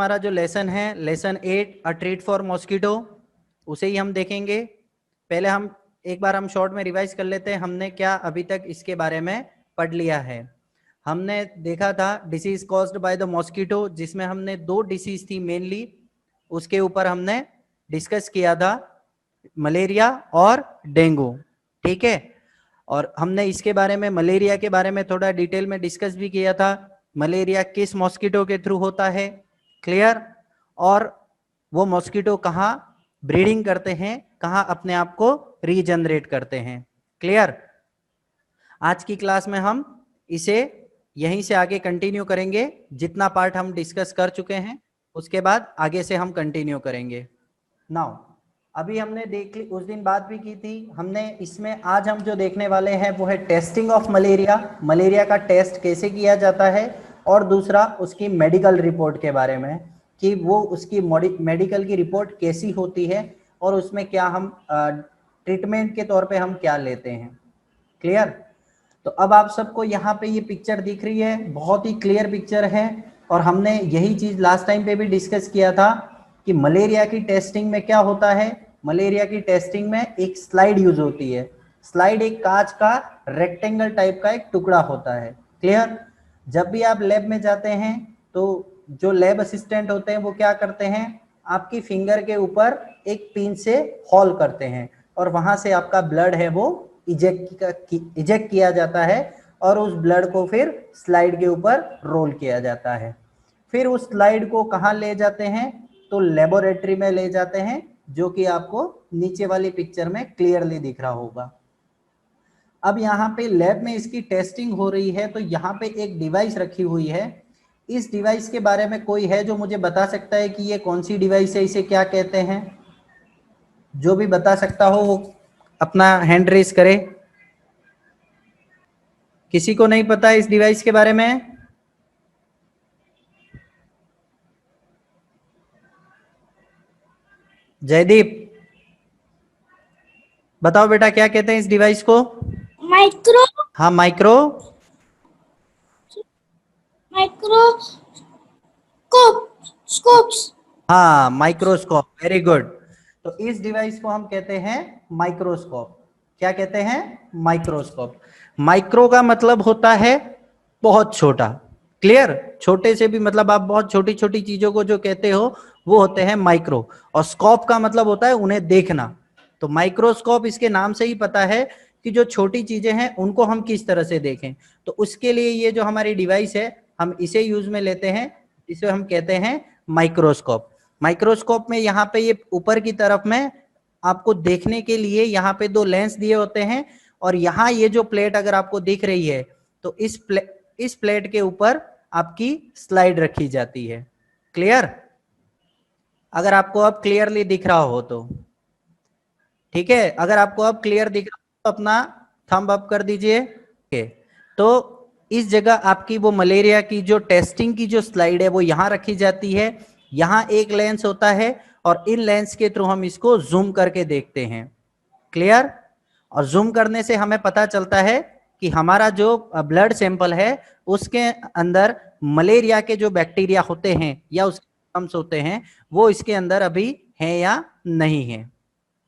हमारा जो लेसन है lesson 8 a treat for mosquito, उसे ही हम देखेंगे। पहले हम एक बार शॉर्ट में रिवाइज कर लेते हैं, हमने क्या अभी तक इसके बारे में पढ़ लिया है। हमने देखा था disease caused by the mosquito, जिसमें हमने 2 डिसीज थी मेनली, उसके ऊपर हमने डिस्कस किया था, मलेरिया और डेंगू। ठीक है, और हमने इसके बारे में मलेरिया के बारे में थोड़ा डिटेल में डिस्कस भी किया था, मलेरिया किस मॉस्किटो के थ्रू होता है, क्लियर, और वो मॉस्किटो कहाँ ब्रीडिंग करते हैं, कहाँ अपने आप को रीजनरेट करते हैं, क्लियर। आज की क्लास में हम इसे यहीं से आगे कंटिन्यू करेंगे, जितना पार्ट हम डिस्कस कर चुके हैं उसके बाद आगे से हम कंटिन्यू करेंगे। नाउ अभी हमने देख ली, उस दिन बात भी की थी हमने, इसमें आज हम जो देखने वाले हैं वो है टेस्टिंग ऑफ मलेरिया, मलेरिया का टेस्ट कैसे किया जाता है, और दूसरा उसकी मेडिकल रिपोर्ट के बारे में कि वो उसकी मेडिकल की रिपोर्ट कैसी होती है और उसमें क्या हम ट्रीटमेंट के तौर पे हम क्या लेते हैं, क्लियर। तो अब आप सबको यहाँ पे ये पिक्चर दिख रही है, बहुत ही क्लियर पिक्चर है, और हमने यही चीज लास्ट टाइम पे भी डिस्कस किया था कि मलेरिया की टेस्टिंग में क्या होता है। मलेरिया की टेस्टिंग में एक स्लाइड यूज होती है, स्लाइड एक कांच का रेक्टेंगल टाइप का एक टुकड़ा होता है, क्लियर। जब भी आप लैब में जाते हैं तो जो लैब असिस्टेंट होते हैं वो क्या करते हैं, आपकी फिंगर के ऊपर एक पिन से होल करते हैं और वहां से आपका ब्लड है वो इजेक्ट किया जाता है, और उस ब्लड को फिर स्लाइड के ऊपर रोल किया जाता है। फिर उस स्लाइड को कहाँ ले जाते हैं, तो लेबोरेटरी में ले जाते हैं, जो कि आपको नीचे वाली पिक्चर में क्लियरली दिख रहा होगा। अब यहाँ पे लैब में इसकी टेस्टिंग हो रही है, तो यहाँ पे एक डिवाइस रखी हुई है। इस डिवाइस के बारे में कोई है जो मुझे बता सकता है कि ये कौन सी डिवाइस है, इसे क्या कहते हैं? जो भी बता सकता हो वो अपना हैंड रेज करे। किसी को नहीं पता इस डिवाइस के बारे में? जयदीप बताओ बेटा, क्या कहते हैं इस डिवाइस को? माइक्रो हाँ, माइक्रोस्कोप। स्कोप्स। हाँ, माइक्रोस्कोप, वेरी गुड। तो इस डिवाइस को हम कहते हैं माइक्रोस्कोप। क्या कहते हैं? माइक्रोस्कोप। माइक्रो का मतलब होता है बहुत छोटा, क्लियर। छोटे से भी मतलब आप बहुत छोटी छोटी चीजों को जो कहते हो वो होते हैं माइक्रो, और स्कोप का मतलब होता है उन्हें देखना। तो माइक्रोस्कोप इसके नाम से ही पता है कि जो छोटी चीजें हैं उनको हम किस तरह से देखें। तो उसके लिए ये जो हमारी डिवाइस है हम इसे यूज में लेते हैं, इसे हम कहते हैं माइक्रोस्कोप। माइक्रोस्कोप में यहाँ पे ये ऊपर की तरफ में आपको देखने के लिए यहाँ पे 2 लेंस दिए होते हैं, और यहाँ ये जो प्लेट अगर आपको दिख रही है तो इस प्लेट के ऊपर आपकी स्लाइड रखी जाती है, क्लियर। अगर आपको अब क्लियरली दिख रहा हो तो ठीक है, अगर आपको अब क्लियर दिख रहा हो तो अपना थंब अप कर दीजिए। तो इस जगह आपकी वो मलेरिया की जो टेस्टिंग की जो स्लाइड है वो यहाँ रखी जाती है। यहाँ एक लेंस होता है और इन लेंस के थ्रू हम इसको जूम करके देखते हैं, क्लियर। और जूम करने से हमें पता चलता है कि हमारा जो ब्लड सैंपल है उसके अंदर मलेरिया के जो बैक्टीरिया होते हैं या उसके germs होते हैं वो इसके अंदर अभी हैं या नहीं है,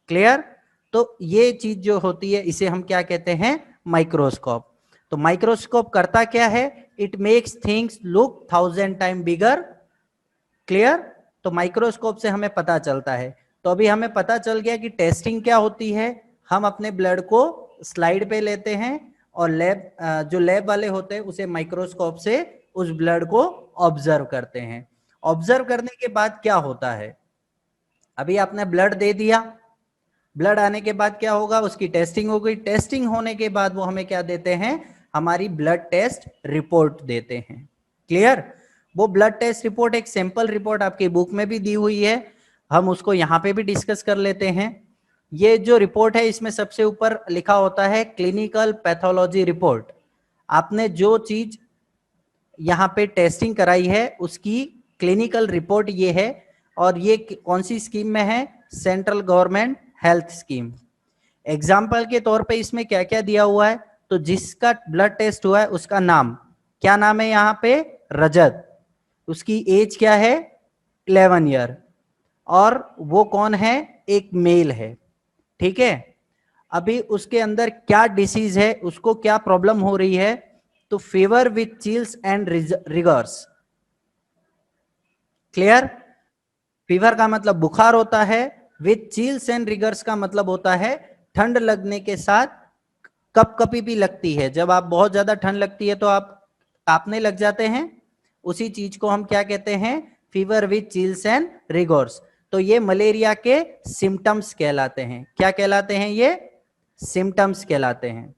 क्लियर। तो ये चीज जो होती है इसे हम क्या कहते हैं? माइक्रोस्कोप। तो माइक्रोस्कोप करता क्या है? It makes things look 1000 time bigger, clear. तो माइक्रोस्कोप से हमें पता चलता है। तो अभी हमें पता चल गया कि टेस्टिंग क्या होती है। हम अपने ब्लड को स्लाइड पे लेते हैं और जो लैब वाले होते हैं उसे माइक्रोस्कोप से उस ब्लड को ऑब्जर्व करते हैं। ऑब्जर्व करने के बाद क्या होता है? अभी आपने ब्लड दे दिया, ब्लड आने के बाद क्या होगा? उसकी टेस्टिंग हो गई। टेस्टिंग होने के बाद वो हमें क्या देते हैं? हमारी ब्लड टेस्ट रिपोर्ट देते हैं, क्लियर। वो ब्लड टेस्ट रिपोर्ट एक सैंपल रिपोर्ट आपकी बुक में भी दी हुई है, हम उसको यहाँ पे भी डिस्कस कर लेते हैं। ये जो रिपोर्ट है इसमें सबसे ऊपर लिखा होता है क्लिनिकल पैथोलॉजी रिपोर्ट। आपने जो चीज यहाँ पे टेस्टिंग कराई है उसकी क्लिनिकल रिपोर्ट ये है, और ये कौन सी स्कीम में है? Central government health scheme. Example के तौर पे इसमें क्या क्या दिया हुआ है? तो जिसका ब्लड टेस्ट हुआ है उसका नाम क्या नाम है? यहाँ पे रजत। उसकी एज क्या है? 11 ईयर, और वो कौन है, एक मेल है, ठीक है। अभी उसके अंदर क्या डिसीज है, उसको क्या प्रॉब्लम हो रही है, तो fever with chills and riggers. Clear? Fever का मतलब बुखार होता है, विथ चिल्स एंड रिगर्स का मतलब होता है ठंड लगने के साथ कपकपी भी लगती है। जब आप बहुत ज्यादा ठंड लगती है तो आप कांपने लग जाते हैं, उसी चीज को हम क्या कहते हैं, fever with chills and riggers. तो ये मलेरिया के सिम्टम्स कहलाते हैं। क्या कहलाते हैं ये? सिम्टम्स कहलाते हैं।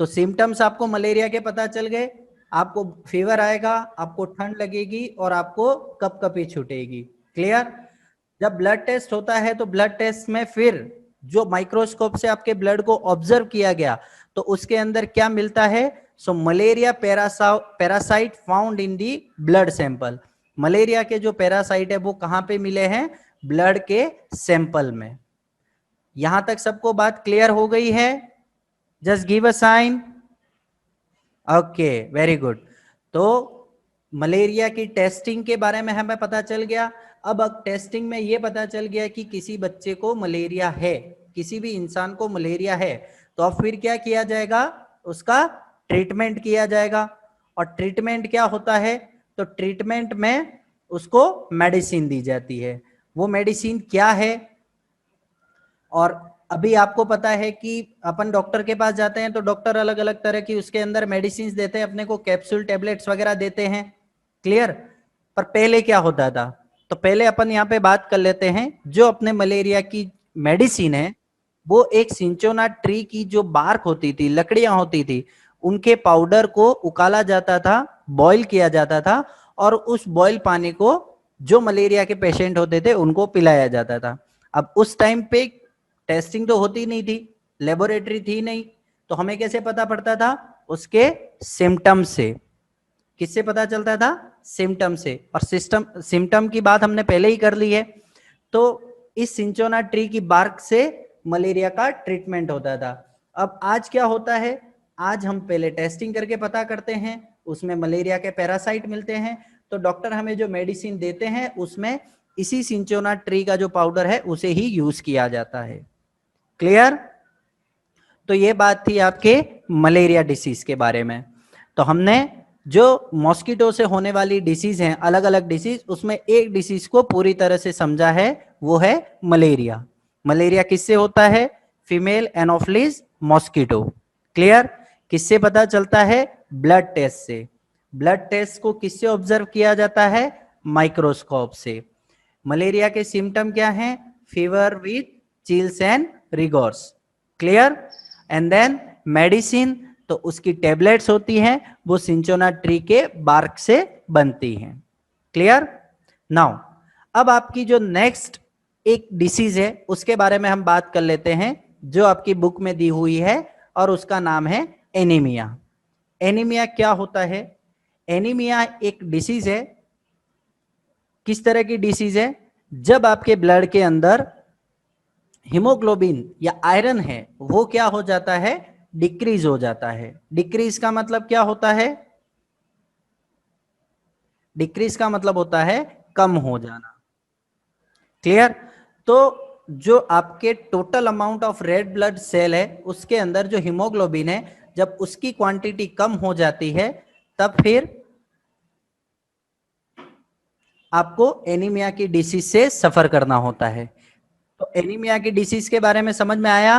तो सिम्टम्स आपको मलेरिया के पता चल गए, आपको फीवर आएगा, आपको ठंड लगेगी और आपको कपकपी छूटेगी। क्लियर? जब ब्लड टेस्ट होता है तो ब्लड टेस्ट में फिर जो माइक्रोस्कोप से आपके ब्लड को ऑब्जर्व किया गया तो उसके अंदर क्या मिलता है, so malaria parasite found in the blood sample. Malaria के जो पैरासाइट है वो कहां पे मिले हैं, ब्लड के सैंपल में। यहां तक सबको बात क्लियर हो गई है? Just give a sign. Okay, very good. तो मलेरिया की टेस्टिंग के बारे में हमें पता चल गया। अब टेस्टिंग में ये पता चल गया कि किसी बच्चे को मलेरिया है, किसी भी इंसान को मलेरिया है, तो अब फिर क्या किया जाएगा, उसका ट्रीटमेंट किया जाएगा। और ट्रीटमेंट क्या होता है, तो ट्रीटमेंट में उसको मेडिसिन दी जाती है। वो मेडिसिन क्या है, और अभी आपको पता है कि अपन डॉक्टर के पास जाते हैं तो डॉक्टर अलग अलग तरह की उसके अंदर मेडिसिन देते हैं अपने को, कैप्सूल टेबलेट्स वगैरह देते हैं। क्लियर? पर पहले क्या होता था, तो पहले अपन यहाँ पे बात कर लेते हैं। जो अपने मलेरिया की मेडिसिन है वो एक सिंचोना ट्री की जो बार्क होती थी, लकड़ियां होती थी, उनके पाउडर को उकाला जाता था, बॉईल किया जाता था, और उस बॉईल पानी को जो मलेरिया के पेशेंट होते थे उनको पिलाया जाता था। अब उस टाइम पे टेस्टिंग तो होती नहीं थी, लेबोरेटरी थी नहीं, तो हमें कैसे पता पड़ता था, उसके सिम्टम से। किससे पता चलता था, सिम्टम से। और सिम्टम की बात हमने पहले ही कर ली है। तो इस सिंचोना ट्री की बार्क से मलेरिया का ट्रीटमेंट होता था। अब आज क्या होता है, आज हम पहले टेस्टिंग करके पता करते हैं, उसमें मलेरिया के पैरासाइट मिलते हैं, तो डॉक्टर हमें जो मेडिसिन देते हैं उसमें इसी सिंचोना ट्री का जो पाउडर है उसे ही यूज किया जाता है। क्लियर? तो ये बात थी आपके मलेरिया डिसीज के बारे में। तो हमने जो मॉस्किटो से होने वाली डिसीज हैं, अलग अलग डिसीज, उसमें एक डिसीज को पूरी तरह से समझा है, वो है मलेरिया। मलेरिया किससे होता है, फीमेल एनोफिलीज मॉस्किटो। क्लियर? किससे पता चलता है, ब्लड टेस्ट से। ब्लड टेस्ट को किससे ऑब्जर्व किया जाता है, माइक्रोस्कोप से। मलेरिया के सिम्टम क्या हैं, fever with chills and rigors. Clear? And then medicine, तो उसकी टेबलेट्स होती हैं, वो सिंचोना ट्री के बार्क से बनती हैं। क्लियर? नाउ अब आपकी जो नेक्स्ट एक डिसीज है उसके बारे में हम बात कर लेते हैं, जो आपकी बुक में दी हुई है, और उसका नाम है एनीमिया। एनीमिया क्या होता है? एनीमिया एक डिसीज है। किस तरह की डिसीज है? जब आपके ब्लड के अंदर हीमोग्लोबिन या आयरन है वो क्या हो जाता है, डिक्रीज हो जाता है। डिक्रीज का मतलब क्या होता है, डिक्रीज का मतलब होता है कम हो जाना। क्लियर? तो जो आपके total amount of red blood cell है उसके अंदर जो हीमोग्लोबिन है, जब उसकी क्वांटिटी कम हो जाती है तब फिर आपको एनीमिया की डिसीज से सफर करना होता है। तो एनीमिया की डिसीज के बारे में समझ में आया?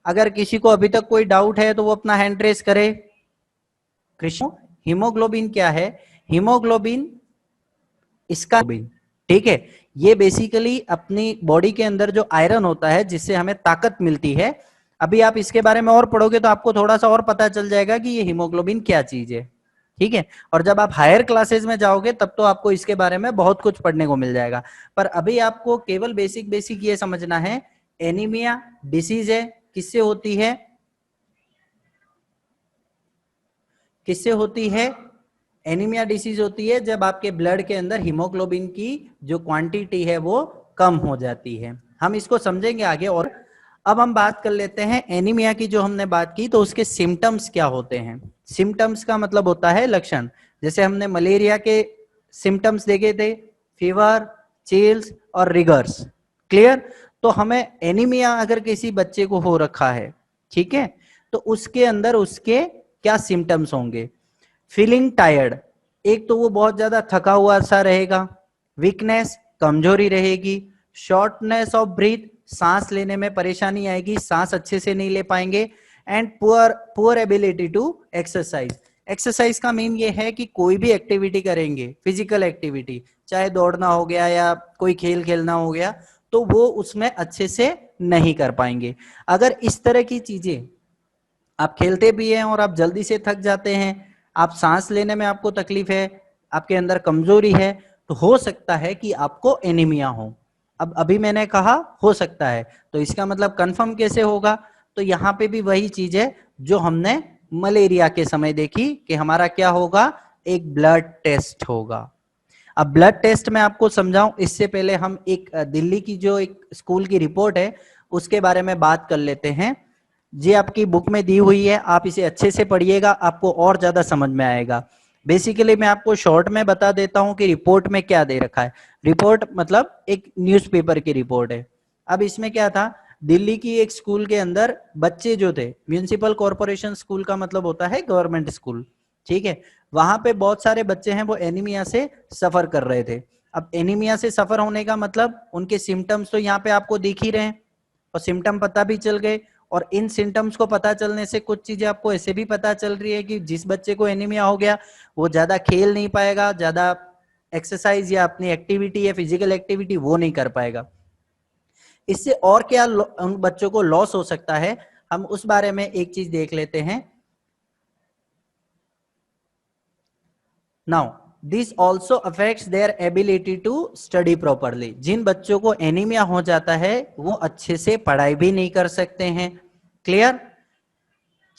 अगर किसी को अभी तक कोई डाउट है तो वो अपना हैंड रेस करे। कृष्ण, हीमोग्लोबिन क्या है? हीमोग्लोबिन इसका, ठीक है, ये बेसिकली अपनी बॉडी के अंदर जो आयरन होता है जिससे हमें ताकत मिलती है। अभी आप इसके बारे में और पढ़ोगे तो आपको थोड़ा सा और पता चल जाएगा कि ये हीमोग्लोबिन क्या चीज है। ठीक है, और जब आप हायर क्लासेस में जाओगे तब तो आपको इसके बारे में बहुत कुछ पढ़ने को मिल जाएगा। पर अभी आपको केवल बेसिक बेसिक ये समझना है, एनीमिया डिसीज है, किससे होती है, किससे होती है? एनीमिया डिसीज होती है जब आपके ब्लड के अंदर हीमोग्लोबिन की जो क्वांटिटी है वो कम हो जाती है। हम इसको समझेंगे आगे। और अब हम बात कर लेते हैं एनीमिया की, जो हमने बात की, तो उसके सिम्टम्स क्या होते हैं। सिम्टम्स का मतलब होता है लक्षण। जैसे हमने मलेरिया के सिम्टम्स देखे थे, फीवर, चिल्स और रिगर्स। क्लियर? तो हमें एनीमिया अगर किसी बच्चे को हो रखा है, ठीक है, तो उसके अंदर उसके क्या सिम्टम्स होंगे? फीलिंग टायर्ड, एक तो वो बहुत ज्यादा थका हुआ सा रहेगा, वीकनेस, कमजोरी रहेगी, शॉर्टनेस ऑफ ब्रीथ, सांस लेने में परेशानी आएगी, सांस अच्छे से नहीं ले पाएंगे, and poor ability to exercise. Exercise का मीन ये है कि कोई भी एक्टिविटी करेंगे, फिजिकल एक्टिविटी, चाहे दौड़ना हो गया या कोई खेल खेलना हो गया, तो वो उसमें अच्छे से नहीं कर पाएंगे। अगर इस तरह की चीजें, आप खेलते भी हैं और आप जल्दी से थक जाते हैं, आप सांस लेने में आपको तकलीफ है, आपके अंदर कमजोरी है, तो हो सकता है कि आपको एनीमिया हो। अब अभी मैंने कहा हो सकता है, तो इसका मतलब कंफर्म कैसे होगा? तो यहाँ पे भी वही चीज है जो हमने मलेरिया के समय देखी कि हमारा क्या होगा, एक ब्लड टेस्ट होगा। अब ब्लड टेस्ट में आपको समझाऊं इससे पहले हम एक दिल्ली की जो एक स्कूल की रिपोर्ट है उसके बारे में बात कर लेते हैं। ये आपकी बुक में दी हुई है, आप इसे अच्छे से पढ़िएगा, आपको और ज्यादा समझ में आएगा। बेसिकली मैं आपको शॉर्ट में बता देता हूं कि रिपोर्ट में क्या दे रखा है। रिपोर्ट मतलब एक न्यूज़पेपर की रिपोर्ट है। अब इसमें क्या था, दिल्ली की एक स्कूल के अंदर बच्चे जो थे, म्यूनिसिपल कॉर्पोरेशन स्कूल का मतलब होता है गवर्नमेंट स्कूल, ठीक है, वहां पे बहुत सारे बच्चे हैं वो एनीमिया से सफर कर रहे थे। अब एनीमिया से सफर होने का मतलब उनके सिम्टम्स तो यहाँ पे आपको दिख ही रहे हैं और सिम्टम पता भी चल गए, और इन सिम्टम्स को पता चलने से कुछ चीजें आपको ऐसे भी पता चल रही है कि जिस बच्चे को एनीमिया हो गया वो ज्यादा खेल नहीं पाएगा, ज्यादा एक्सरसाइज या अपनी एक्टिविटी या फिजिकल एक्टिविटी वो नहीं कर पाएगा। इससे और क्या उन बच्चों को लॉस हो सकता है, हम उस बारे में एक चीज देख लेते हैं। Now this also affects their ability to study properly. जिन बच्चों को एनीमिया हो जाता है वो अच्छे से पढ़ाई भी नहीं कर सकते हैं। Clear?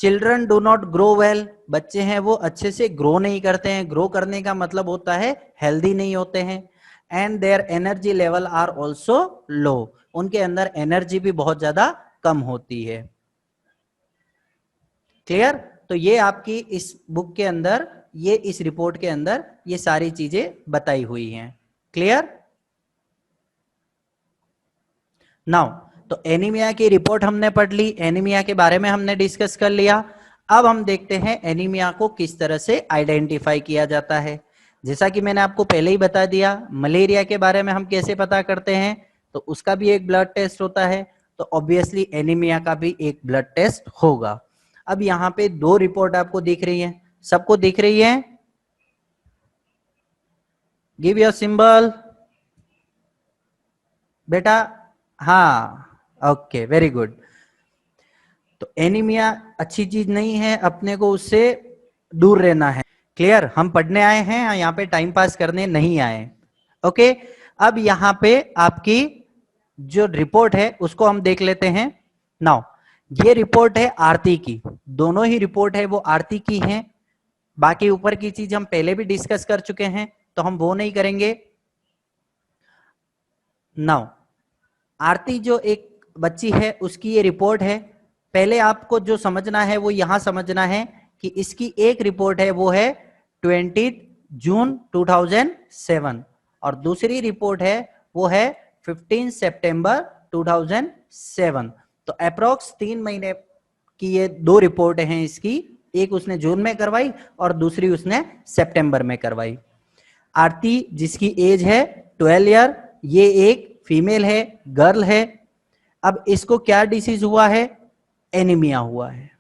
Children do not grow well, बच्चे हैं वो अच्छे से ग्रो नहीं करते हैं। ग्रो करने का मतलब होता है हेल्दी नहीं होते हैं। And their energy level are also low, उनके अंदर एनर्जी भी बहुत ज्यादा कम होती है। क्लियर? तो ये आपकी इस बुक के अंदर, ये इस रिपोर्ट के अंदर ये सारी चीजें बताई हुई हैं। क्लियर? नाउ तो एनीमिया की रिपोर्ट हमने पढ़ ली, एनीमिया के बारे में हमने डिस्कस कर लिया। अब हम देखते हैं एनीमिया को किस तरह से आइडेंटिफाई किया जाता है। जैसा कि मैंने आपको पहले ही बता दिया, मलेरिया के बारे में हम कैसे पता करते हैं, तो उसका भी एक ब्लड टेस्ट होता है, तो ऑब्वियसली एनीमिया का भी एक ब्लड टेस्ट होगा। अब यहाँ पे दो रिपोर्ट आपको दिख रही है, सबको दिख रही है? गिव योर सिंबल बेटा। हाँ, ओके, वेरी गुड। तो एनीमिया अच्छी चीज नहीं है, अपने को उससे दूर रहना है। क्लियर? हम पढ़ने आए हैं, यहाँ पे टाइम पास करने नहीं आए। ओके, अब यहाँ पे आपकी जो रिपोर्ट है उसको हम देख लेते हैं। नाउ ये रिपोर्ट है आरती की, दोनों ही रिपोर्ट है वो आरती की हैं। बाकी ऊपर की चीज हम पहले भी डिस्कस कर चुके हैं तो हम वो नहीं करेंगे। नाउ आरती जो एक बच्ची है उसकी ये रिपोर्ट है। पहले आपको जो समझना है वो यहां समझना है कि इसकी एक रिपोर्ट है वो है 20 जून 2007 और दूसरी रिपोर्ट है वो है 15 सितंबर 2007। तो अप्रोक्स 3 महीने की ये दो रिपोर्ट हैं इसकी, एक उसने जून में करवाई और दूसरी उसने सितंबर में करवाई। आरती जिसकी एज है 12 ईयर, ये एक फीमेल है, गर्ल है। अब इसको क्या डिसीज हुआ है? एनीमिया हुआ है।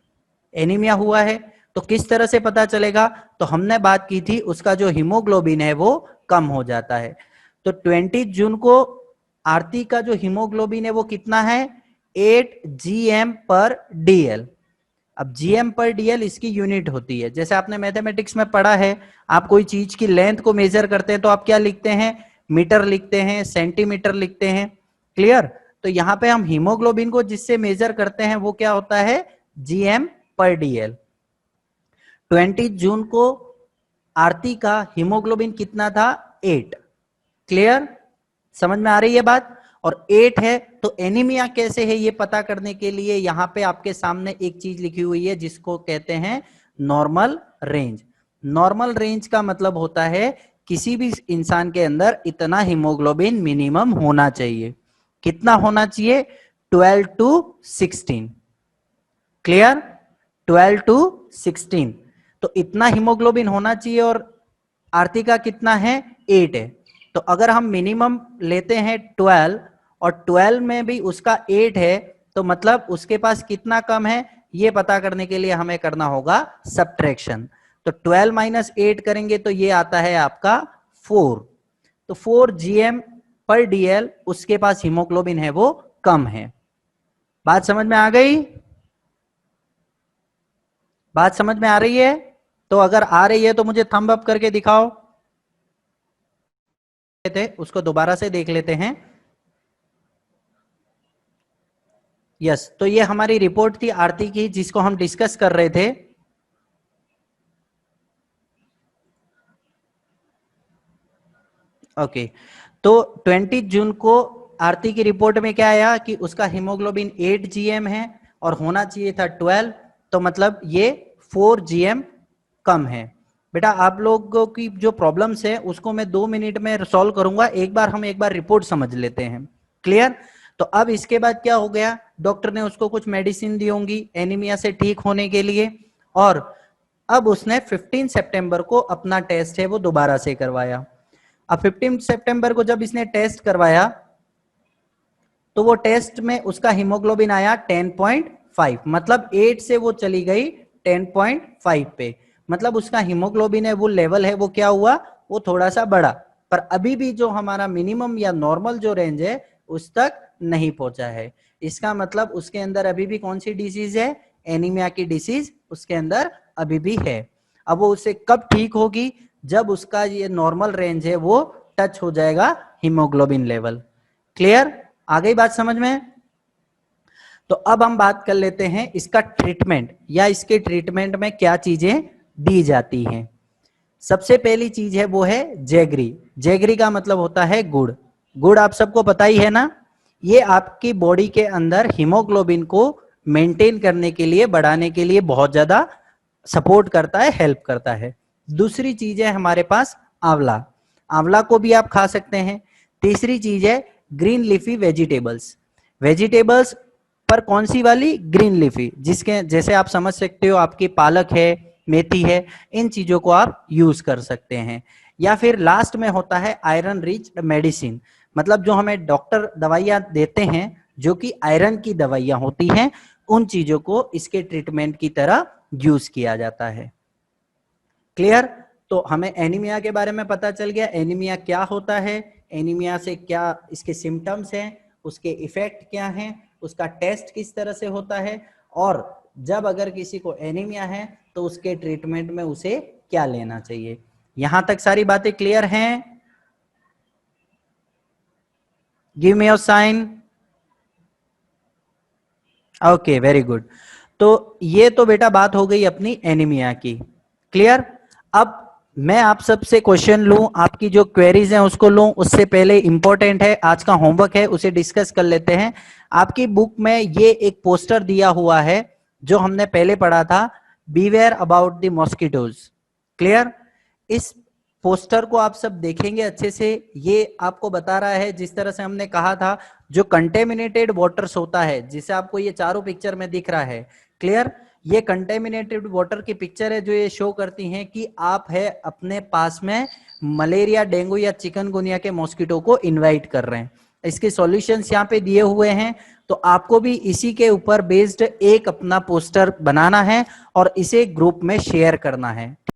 एनीमिया हुआ है तो किस तरह से पता चलेगा? तो हमने बात की थी उसका जो हीमोग्लोबिन है वो कम हो जाता है। तो 20 जून को आरती का जो हीमोग्लोबिन है वो कितना है? 8 GM पर DL। अब GM पर DL इसकी यूनिट होती है। जैसे आपने मैथमेटिक्स में पढ़ा है, आप कोई चीज की लेंथ को मेजर करते हैं तो आप क्या लिखते हैं? मीटर लिखते हैं, सेंटीमीटर लिखते हैं। क्लियर? तो यहाँ पे हम हीमोग्लोबिन को जिससे मेजर करते हैं वो क्या होता है? GM पर DL। 20 जून को आरती का हीमोग्लोबिन कितना था? 8। क्लियर? समझ में आ रही है बात? और 8 है तो एनीमिया कैसे है ये पता करने के लिए यहां पे आपके सामने एक चीज लिखी हुई है जिसको कहते हैं नॉर्मल रेंज। नॉर्मल रेंज का मतलब होता है किसी भी इंसान के अंदर इतना हीमोग्लोबिन मिनिमम होना चाहिए। कितना होना चाहिए? 12 to 16। क्लियर? 12 to 16। तो इतना हीमोग्लोबिन होना चाहिए और आरती का कितना है? 8 है। तो अगर हम मिनिमम लेते हैं 12 और 12 में भी उसका 8 है तो मतलब उसके पास कितना कम है ये पता करने के लिए हमें करना होगा सब्ट्रैक्शन। तो 12 माइनस 8 करेंगे तो ये आता है आपका 4। तो 4 GM पर DL उसके पास हीमोग्लोबिन है वो कम है। बात समझ में आ गई? बात समझ में आ रही है? तो अगर आ रही है तो मुझे थंब अप करके दिखाओ। थे उसको दोबारा से देख लेते हैं। यस, तो ये हमारी रिपोर्ट थी आरती की जिसको हम डिस्कस कर रहे थे। ओके, तो 20 जून को आरती की रिपोर्ट में क्या आया कि उसका हीमोग्लोबिन 8 GM है और होना चाहिए था 12। तो मतलब ये 4 GM कम है। बेटा आप लोगों की जो प्रॉब्लम्स है उसको मैं 2 मिनट में सॉल्व करूंगा। एक बार रिपोर्ट समझ लेते हैं। क्लियर? तो अब इसके बाद क्या हो गया, डॉक्टर ने उसको कुछ मेडिसिन दी होंगी एनीमिया से ठीक होने के लिए, और अब उसने 15 सितंबर को अपना टेस्ट है वो दोबारा से करवाया। अब 15 सितंबर को जब इसने टेस्ट करवाया तो वो टेस्ट में उसका हीमोग्लोबिन आया 10.5, मतलब 8 से वो चली गई 10.5 पे। मतलब उसका हीमोग्लोबिन है वो लेवल है वो क्या हुआ, वो थोड़ा सा बढ़ा, पर अभी भी जो हमारा मिनिमम या नॉर्मल जो रेंज है उस तक नहीं पहुंचा है। इसका मतलब उसके अंदर अभी भी कौन सी डिसीज है? एनीमिया की डिसीज उसके अंदर अभी भी है। अब वो उससे कब ठीक होगी? जब उसका ये नॉर्मल रेंज है वो टच हो जाएगा हीमोग्लोबिन लेवल। क्लियर? आ गई बात समझ में? तो अब हम बात कर लेते हैं इसका ट्रीटमेंट, या इसके ट्रीटमेंट में क्या चीजें दी जाती हैं। सबसे पहली चीज है वो है जैगरी। जैगरी का मतलब होता है गुड़। गुड़ आप सबको पता ही है ना, ये आपकी बॉडी के अंदर हीमोग्लोबिन को मेंटेन करने के लिए, बढ़ाने के लिए बहुत ज्यादा सपोर्ट करता है, हेल्प करता है। दूसरी चीज है हमारे पास आंवला। आंवला को भी आप खा सकते हैं। तीसरी चीज है ग्रीन लीफी वेजिटेबल्स। वेजिटेबल्स पर कौन सी वाली? ग्रीन लीफी, जिसके जैसे आप समझ सकते हो आपकी पालक है, मेथी है, इन चीजों को आप यूज कर सकते हैं। या फिर लास्ट में होता है आयरन रिच मेडिसिन, मतलब जो हमें डॉक्टर दवाइयां देते हैं जो कि आयरन की दवाइयां होती हैं, उन चीजों को इसके ट्रीटमेंट की तरह यूज किया जाता है। क्लियर? तो हमें एनीमिया के बारे में पता चल गया, एनीमिया क्या होता है, एनीमिया से क्या इसके सिम्टम्स हैं, उसके इफेक्ट क्या हैं, उसका टेस्ट किस तरह से होता है, और जब अगर किसी को एनीमिया है तो उसके ट्रीटमेंट में उसे क्या लेना चाहिए। यहां तक सारी बातें क्लियर हैं? Give me your sign. Okay, very good. तो ये तो बेटा बात हो गई अपनी एनीमिया की। क्लियर? अब मैं आप सबसे क्वेश्चन लूं, आपकी जो क्वेरीज हैं उसको लूं, उससे पहले इंपॉर्टेंट है आज का होमवर्क है उसे डिस्कस कर लेते हैं। आपकी बुक में ये एक पोस्टर दिया हुआ है जो हमने पहले पढ़ा था, beware about the mosquitoes. Clear? इस पोस्टर को आप सब देखेंगे अच्छे से। ये आपको बता रहा है, जिस तरह से हमने कहा था, जो कंटेमिनेटेड वाटर्स होता है, जिसे आपको ये चारों पिक्चर में दिख रहा है। क्लियर? ये कंटेमिनेटेड वाटर की पिक्चर है जो ये शो करती हैं कि आप है अपने पास में मलेरिया, डेंगू या चिकनगुनिया के मॉस्किटो को इनवाइट कर रहे हैं। इसके सॉल्यूशंस यहाँ पे दिए हुए हैं, तो आपको भी इसी के ऊपर बेस्ड एक अपना पोस्टर बनाना है और इसे ग्रुप में शेयर करना है।